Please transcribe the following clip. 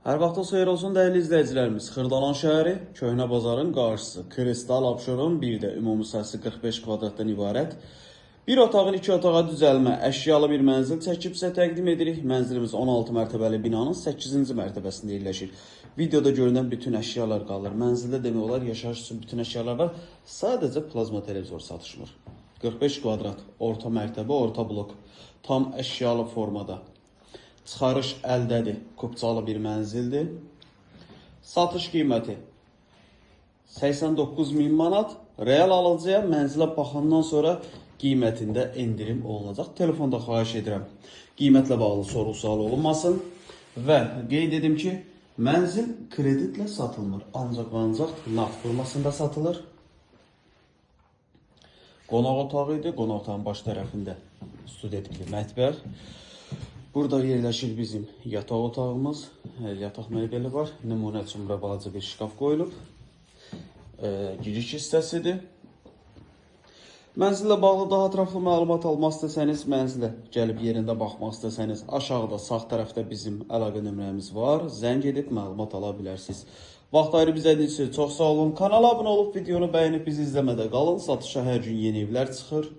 Hər vaxtınız xeyir olsun dəyərli izləyicilərimiz. Xırdalan şəhəri, Köhnə bazarın qarşısı, Kristal Abşeron, bir də ümumi sahəsi 45 kvadratdan ibarət. Bir otağın 2 otağa düzəlmə, əşyalı bir mənzil çəkib sizə təqdim edirik. Mənzilimiz 16 mərtəbəli binanın 8-ci mərtəbəsində yerləşir. Videoda görünən bütün əşyalar qalır. Mənzildə demək olar yaşayış üçün bütün əşyalar var. Sadəcə plazma televizor satışmır. 45 kvadrat, orta mərtəbə, orta blok, tam əşyalı formada. Çıxarış əldədir, kupçalı bir mənzildir. Satış qiyməti 89.000 manat. Real alıcıya mənzilə baxandan sonra qiymətində endirim olunacaq. Telefonda xahiş edirəm, qiymətlə bağlı soru-sual olunmasın. Və qeyd edim ki, mənzil kreditlə satılmır, ancaq nağd formasında satılır. Qonaq otağı idi, qonaq otağın baş tərəfində studiya tipli mətbəx. Burada yerləşir bizim yataq otağımız, yataq mebeli var. Nümunə üçün bura balaca bir şkaf qoyulub. Giriş hissəsidir. Mənzillə bağlı daha ətraflı məlumat almaq istəsəniz, mənzilə gəlib yerində baxmaq istəsəniz, aşağıda sağ tərəfdə bizim əlaqə nömrəmiz var. Zəng edib məlumat ala bilərsiniz. Vaxt ayırıb izlədiyiniz üçün çox sağ olun. Kanala abunə olub videonu bəyənib bizi izləmədə qalın. Satışa hər gün yeni evlər çıxır.